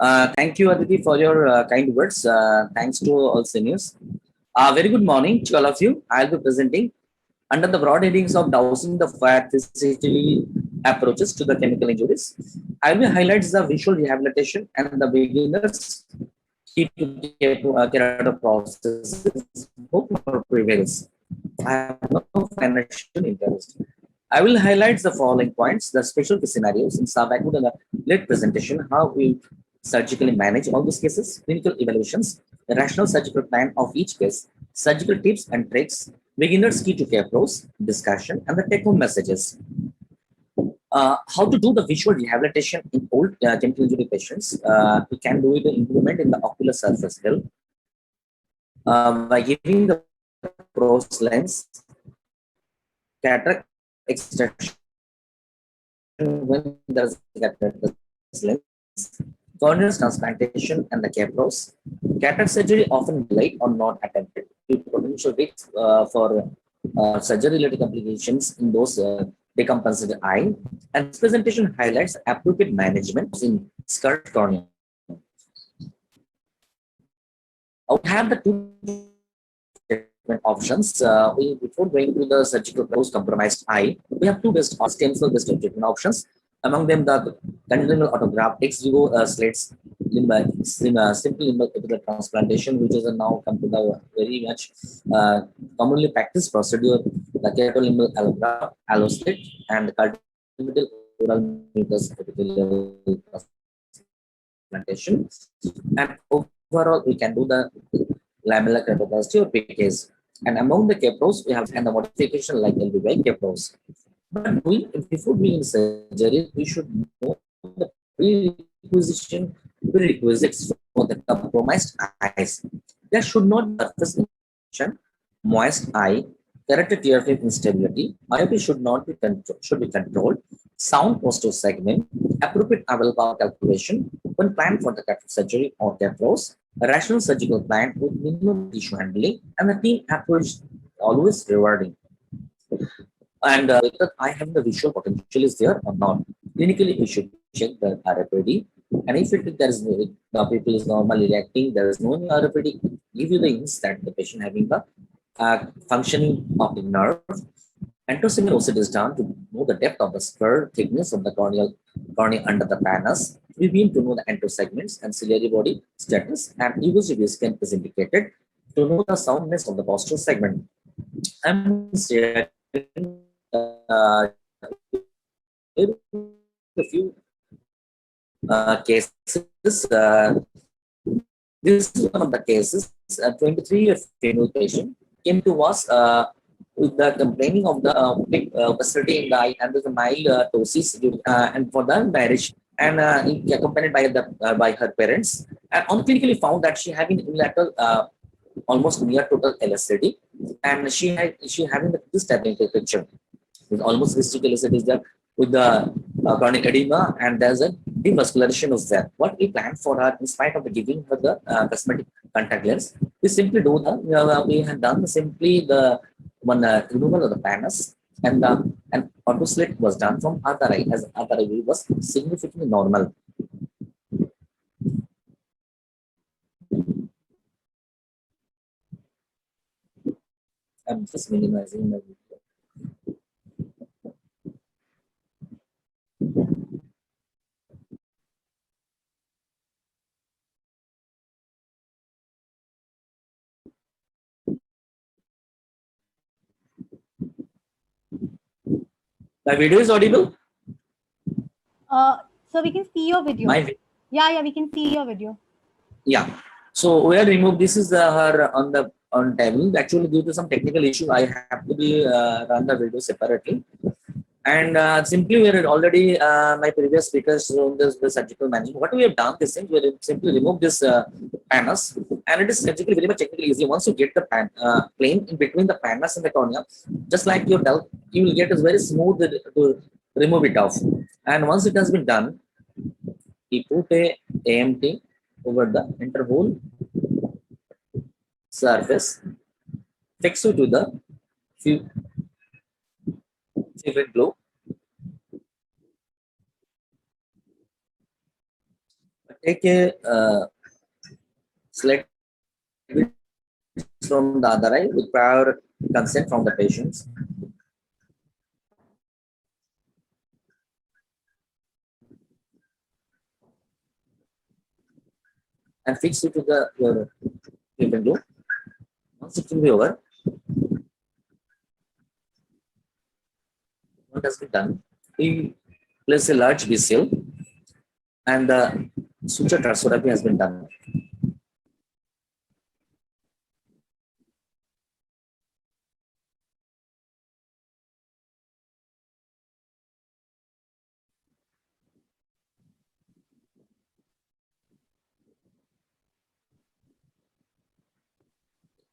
Thank you, Aditi, for your kind words. Thanks to all seniors. Very good morning to all of you. I'll be presenting under the broad headings of dousing the fire 360 approaches to the chemical injuries. I will highlight the visual rehabilitation and the beginners key to keratosis processes. Hope more prevails. I have no financial interest. I will highlight the following points: the special case scenarios in Sabaku and the late presentation, how we surgically manage all these cases, clinical evaluations, the rational surgical plan of each case, surgical tips and tricks, beginners key to care pros, discussion, and the take-home messages. How to do the visual rehabilitation in old chemical injury patients. We can do it in improvement in the ocular surface health by giving the pros lens, cataract extraction when there is a cataract lens, corneal transplantation, and the KPros. Cataract surgery often delayed or not attempted due to potential risks for surgery-related complications in those decompensated eye. And this presentation highlights appropriate management in scarred cornea. We have the two treatment options. Before going to the surgical compromised eye, we have two stem cell based treatment options. Among them, the congenital autograft ex vivo slates simple limbal epithelia transplantation, which is now come to the very much commonly practiced procedure, the keratolimbal allograft, alloslate, and the cultivated oral mucous epithelial transplantation. And overall, we can do the lamellar keratoplasty or PKs. And among the KPros, we have and the modification like LB KPros. But before doing surgery, we should know the prerequisites for the compromised eyes. There should not be surface infection, moist eye, carotid tear film instability. IOP should be controlled. Sound posterior segment, appropriate available power calculation when planned for the cataract surgery or KPros, a rational surgical plan with minimum tissue handling, and the team approach always rewarding. And whether I have the visual potential is there or not. Clinically, we should check the RFID. And if there is the people is normally reacting, there is no RFID, give you the hints that the patient having the functioning of the nerve. Endoseminal OCT is done to know the depth of the spur, thickness of the cornea under the pannus. We begin to know the endosegments and ciliary body status, and UVCB scan is indicated to know the soundness of the posterior segment. I'm sharing a few cases. This is one of the cases. A 23-year female patient came to us with the complaining of the big opacity in the eye and with a mild ptosis, and for the marriage, and accompanied by her parents. And on clinically found that she having unilateral almost near total LSD, and she having this type of picture with almost visceral LSD is there with the chronic edema, and there's a devascularization of that. What we planned for her, in spite of giving her the cosmetic contact lens, we simply do the we have done simply the one removal of the pannus, and auto slit was done from other eye, as other eye was significantly normal. I'm just minimizing my video. My video is audible? So we can see your video. Yeah, we can see your video. Yeah. So we have removed. This is her on table. Actually, due to some technical issue, I have to be run the video separately. And simply, we had already my previous speakers shown the surgical management. What we have done this thing, we simply remove this pannus, and it is surgically very much technically easy. Once you get the plane in between the pannus and the cornea, just like your belt, you will get is very smooth to remove it off. And once it has been done, we put a AMT over the interval surface, fix it to the favorite glow. take a slit from the other eye with prior consent from the patients. And fix it to the your window. Once it will be over, what has been done? We place a large vessel and the suture trachorrhaphy has been done.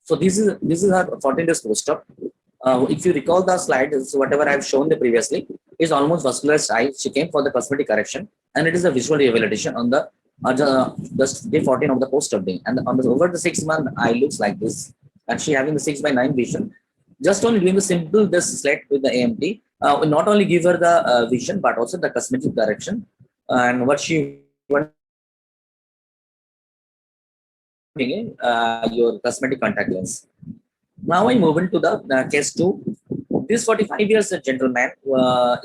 So this is our 14 days post-op. If you recall the slide, so whatever I've shown the previously is almost vascularized eye. She came for the cosmetic correction, and it is a visual rehabilitation on the just day 14 of the post-op day. And on the over the 6 month, eye looks like this, and she having the 6/9 vision. Just only doing the simple this slit with the AMT will not only give her the vision but also the cosmetic correction, and what she wanted your cosmetic contact lens. Now I move into the case 2. This 45 years gentleman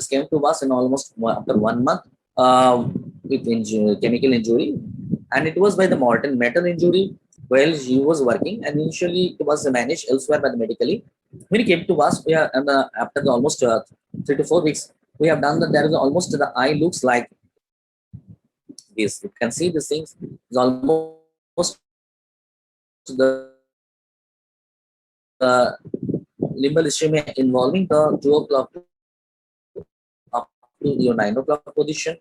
came to us in almost after 1 month with chemical injury, and it was by the mortal metal injury while he was working, and initially it was managed elsewhere by the medically. When he came to us, we are after the almost 3 to 4 weeks, we have done that. There is almost the eye looks like this. You can see the things is almost the limbal ischemia involving the 2 o'clock up to your 9 o'clock position,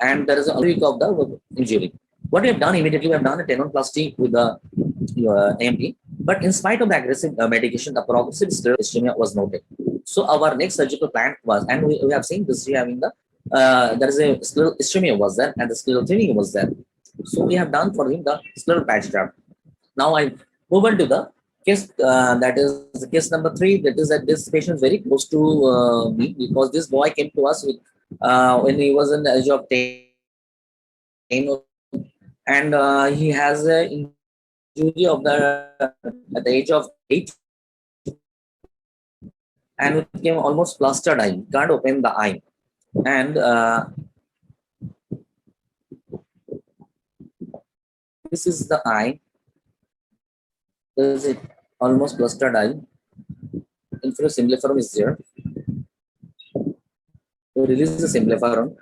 and there is a week of the injury. What we have done immediately, we have done a tenonplasty with the AMT, but in spite of the aggressive medication, the progressive scleral ischemia was noted. So our next surgical plan was, and we have seen this having the there is a scleral ischemia was there, and the scleral thinning was there. So we have done for him the scleral patch graft. Now I move on to the case that is case number 3. That is that this patient is very close to me, because this boy came to us with when he was in the age of 10, and he has an injury of the at the age of 8, and it became almost plastered eye. Can't open the eye, and this is the eye. There is a almost plastered eye. Inferior symblepharon is there. We release the symblepharon.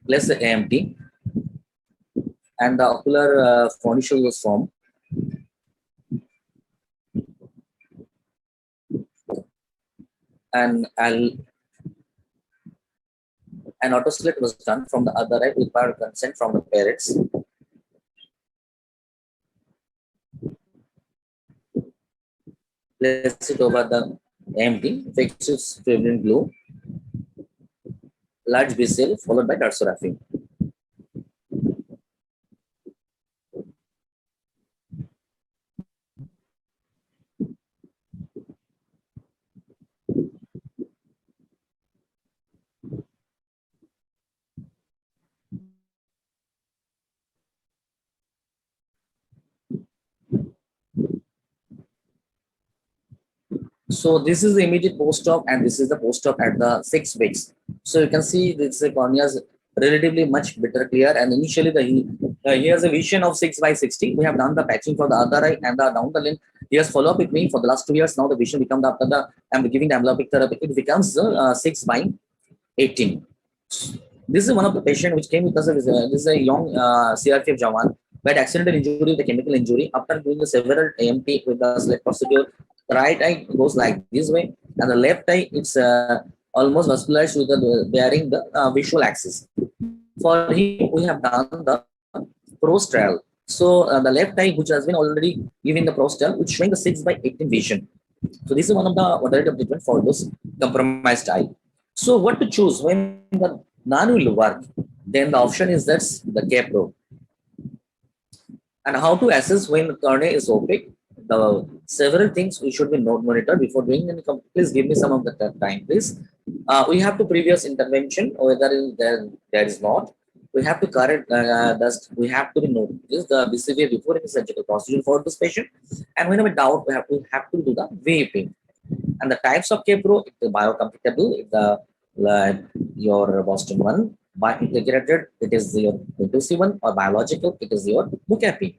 Place the AMT, and the ocular furniture was formed. And an autoslit was done from the other eye with prior consent from the parents. Place it over the AMT, fix it with glue, large vessel followed by trachorrhaphy. So this is the immediate post-op, and this is the post-op at the 6 weeks. So you can see this cornea is relatively much better clear, and initially he has a vision of 6/60. We have done the patching for the other eye and the down the limb. He has followed up with me for the last 2 years. Now the vision becomes after the I'm giving the amblyopic therapy. It becomes 6/18. This is one of the patient which came with us. This is a young CRPF Jawan who had accidental injury with a chemical injury. After doing the several AMT with the select procedure, the right eye goes like this way, and the left eye it's almost vascularized with the bearing the visual axis. For him, we have done the prostral. So the left eye, which has been already giving the prostral, which showing the 6/18 vision. So this is one of the modality of treatment for those compromised eye. So what to choose when the none will work? Then the option is that's the KPro. And how to assess when the cornea is opaque? The several things we should be monitor before doing any. Please give me some of the time, please. We have to previous intervention, whether there is not. We have to correct. We have to be notice the behavior before any surgical procedure for this patient. And whenever doubt, we have to do the vaping. And the types of KPro, if the biocompatible, if the uh, your Boston one, by integrated, it is your B2C one, or biological, it is your Mucapi.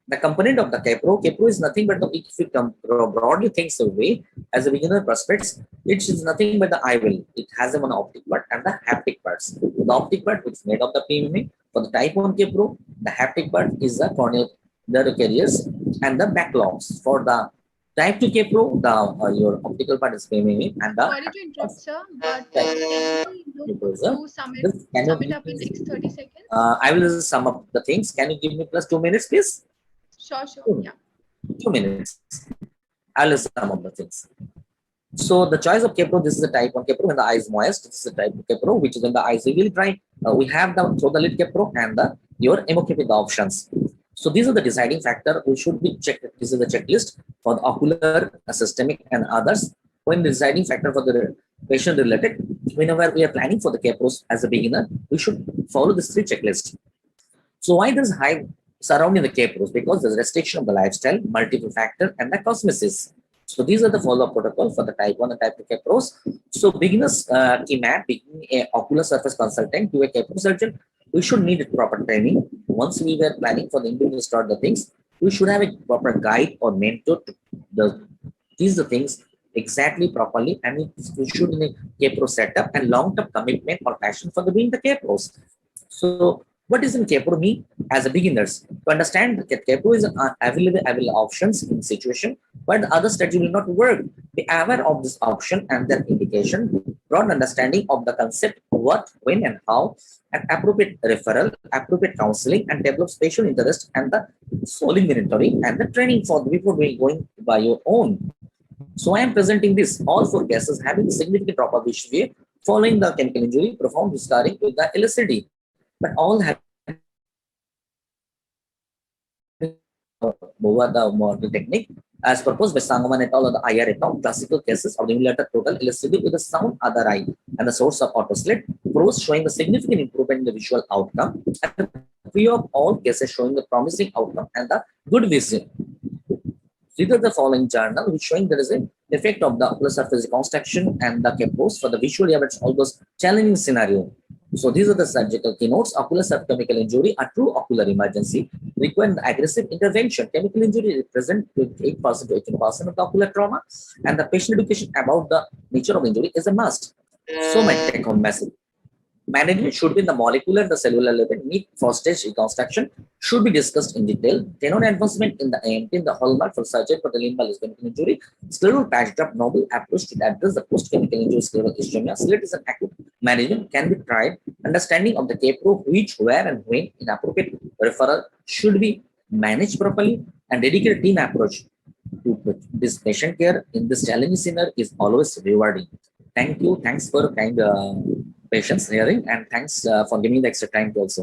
The component of the KPro is nothing but the, if you broadly thinks away as a beginner prospects, it is nothing but the eye will. It has a one optic part and the haptic parts. The optic part, which is made of the PMA. For the type 1 KPro, the haptic part is the corneal the carriers and the backlogs. For the type 2 KPro, the your optical part is PMA and the. Sorry to interrupt, sir, but can you do sum it up in next 30 seconds? I will sum up the things. Can you give me plus 2 minutes, please? Sure, yeah. 2 minutes. I will sum up the things. So the choice of KPro, this is the type 1 KPro when the eye is moist. This is the type of KPro, which is when the eye is really dry. We have the through the lid KPro and the your MOKP options. So these are the deciding factor. We should be checked. This is the checklist for the ocular, systemic, and others. When the deciding factor for the patient related, whenever we are planning for the KPros as a beginner, we should follow this 3 checklist. So why does high surrounding the KPros? Because there's restriction of the lifestyle, multiple factor, and the cosmesis. So these are the follow-up protocol for the type 1 and type 2 KPros. So beginners, KMAT, being a ocular surface consultant to a KPro surgeon, we should need proper training. Once we were planning for the individual start the things, we should have a proper guide or mentor to these the things exactly properly, and we should in a KPro setup and long-term commitment or passion for the being the KPros. So what is in KPro mean as a beginners? To understand that KPro is available options in situation, but the other strategy will not work. Be aware of this option and their indication, broad understanding of the concept, what, when, and how, and appropriate referral, appropriate counseling, and develop special interest and the solid monitoring and the training for before going by your own. So I am presenting this all 4 cases having significant drop of vision following the chemical injury, profound scarring with the LSD, but all have over the model technique as proposed by Sangoman et al. Or the IR et al. Classical cases of the unilateral total LSD with a sound other eye and the source of autoslit, pros showing the significant improvement in the visual outcome, and three of all cases showing the promising outcome and the good vision. These are the following journal which showing there is an effect of the ocular surface reconstruction and the KPros for the visual evidence all those challenging scenario. So these are the surgical keynotes. Ocular subchemical injury, a true ocular emergency, require aggressive intervention. Chemical injury represent 8% to 18% of the ocular trauma, and the patient education about the nature of injury is a must. So my take home message. Management should be in the molecular, the cellular level, need first-stage reconstruction should be discussed in detail. Tenon advancement in the AMT, in the hallmark for surgery for the limbal chemical injury, scleral patch drop novel approach to address the post-chemical injury scleral ischemia. Slit is an acute management can be tried. Understanding of the KPro, which, where, and when inappropriate referral should be managed properly, and dedicated team approach to this patient care in this challenging scenario is always rewarding. Thank you. Thanks for kind patience hearing, and thanks for giving the extra time to also.